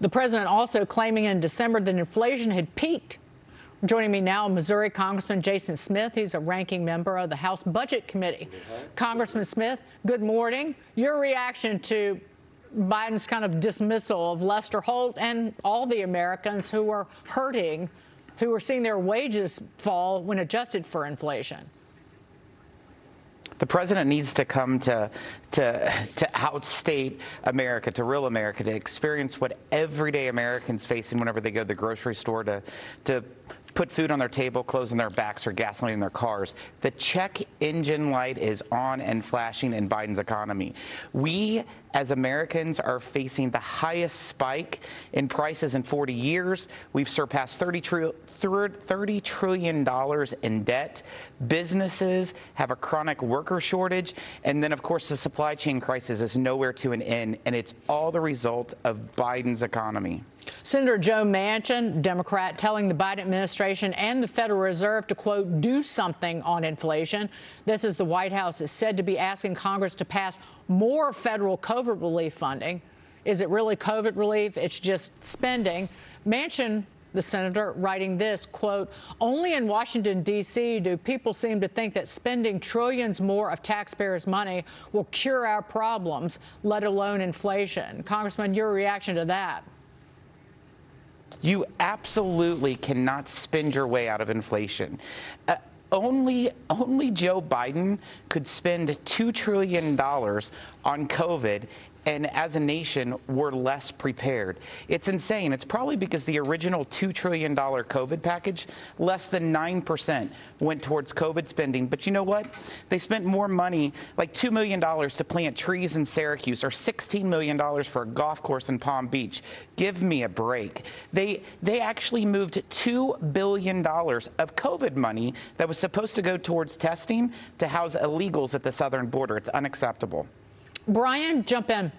The president also claiming in December that inflation had peaked. Joining me now, Missouri Congressman Jason Smith. He's a ranking member of the House Budget Committee. Congressman Smith, good morning. Your reaction to Biden's kind of dismissal of Lester Holt and all the Americans who are hurting, who are seeing their wages fall when adjusted for inflation? The president needs to come to outstate America, to real America, to experience what everyday Americans facing whenever they go to the grocery store to put food on their table, clothes on their backs, or gasoline in their cars. The check engine light is on and flashing in Biden's economy. We, as Americans, are facing the highest spike in prices in 40 years. We've surpassed $30 trillion in debt. Businesses have a chronic worker shortage. And then, of course, the supply chain crisis is nowhere to an end. And it's all the result of Biden's economy. Senator Joe Manchin, Democrat, telling the Biden administration and the Federal Reserve to, quote, do something on inflation. This is the White House is said to be asking Congress to pass more federal COVID relief funding. Is it really COVID relief? It's just spending. Manchin, the senator, writing this, quote, only in Washington, D.C. do people seem to think that spending trillions more of taxpayers' money will cure our problems, let alone inflation. Congressman, your reaction to that? You absolutely cannot spend your way out of inflation. Only Joe Biden could spend $2 trillion on COVID, and as a nation, we're less prepared. It's insane. It's probably because the original $2 trillion COVID package, less than 9% went towards COVID spending. But you know what? They spent more money, like $2 million to plant trees in Syracuse, or $16 million for a golf course in Palm Beach. Give me a break. They actually moved $2 billion of COVID money that was supposed to go towards testing to house illegals at the southern border. It's unacceptable. Brian, jump in.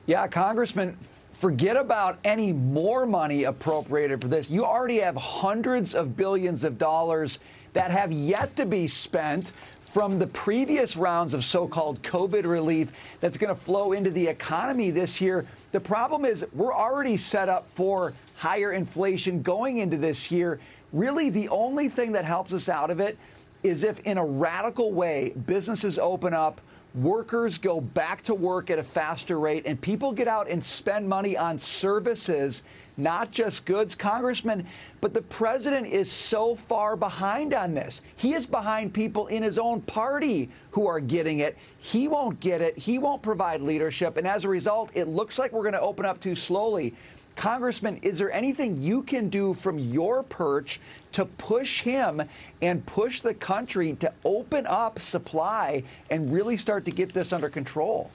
Yeah, Congressman, forget about any more money appropriated for this. You already have hundreds of billions of dollars that have yet to be spent from the previous rounds of so-called COVID relief that's going to flow into the economy this year. The problem is we're already set up for higher inflation going into this year. Really, the only thing that helps us out of it is if, in a radical way, businesses open up, workers go back to work at a faster rate, and people get out and spend money on services, not just goods, Congressman. But the president is so far behind on this. He is behind people in his own party who are getting it. He won't get it. He won't provide leadership. And as a result, it looks like we're going to open up too slowly. Congressman, is there anything you can do from your perch to push him and push the country to open up supply and really start to get this under control?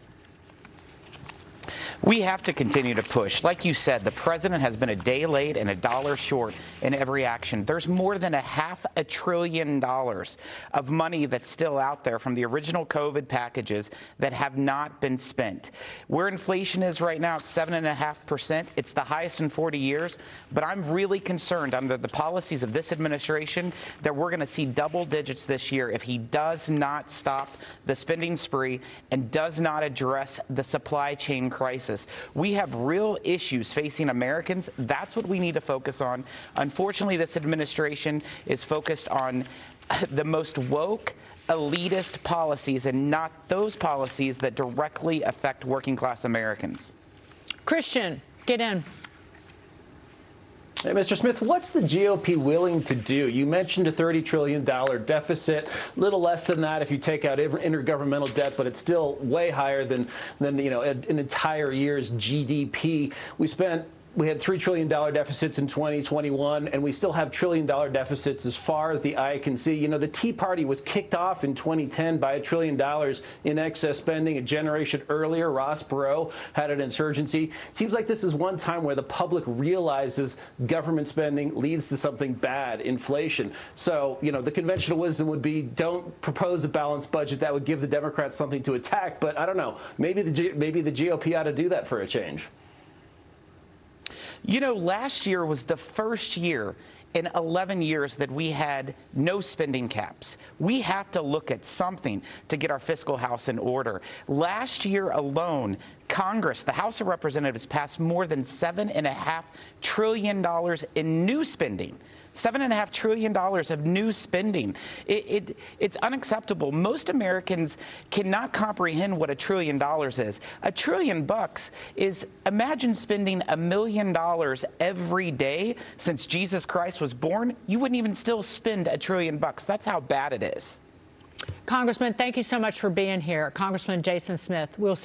We have to continue to push. Like you said, the president has been a day late and a dollar short in every action. There's more than $500 billion of money that's still out there from the original COVID packages that have not been spent. Where inflation is right now, it's 7.5%. It's the highest in 40 years. But I'm really concerned under the policies of this administration that we're going to see double digits this year if he does not stop the spending spree and does not address the supply chain crisis. We have real issues facing Americans. That's what we need to focus on. Unfortunately, this administration is focused on the most woke, elitist policies and not those policies that directly affect working class Americans. Christian, get in. Hey, Mr. Smith, what's the GOP willing to do? You mentioned a $30 trillion deficit, a little less than that if you take out intergovernmental debt, but it's still way higher than you know, an entire year's GDP. We had $3 trillion deficits in 2021, and we still have trillion-dollar deficits as far as the eye can see. You know, the Tea Party was kicked off in 2010 by $1 trillion in excess spending. A generation earlier, Ross Perot had an insurgency. It seems like this is one time where the public realizes government spending leads to something bad, inflation. So, you know, the conventional wisdom would be don't propose a balanced budget. That would give the Democrats something to attack. But I don't know. Maybe the GOP ought to do that for a change. You know, last year was the first year in 11 years that we had no spending caps. We have to look at something to get our fiscal house in order. Last year alone, Congress, the House of Representatives, passed more than $7.5 trillion in new spending. $7.5 trillion of new spending. It's unacceptable. Most Americans cannot comprehend what $1 trillion is. $1 trillion is, imagine spending $1 million every day since Jesus Christ was born. You wouldn't even still spend $1 trillion. That's how bad it is. Congressman, thank you so much for being here. Congressman Jason Smith, we'll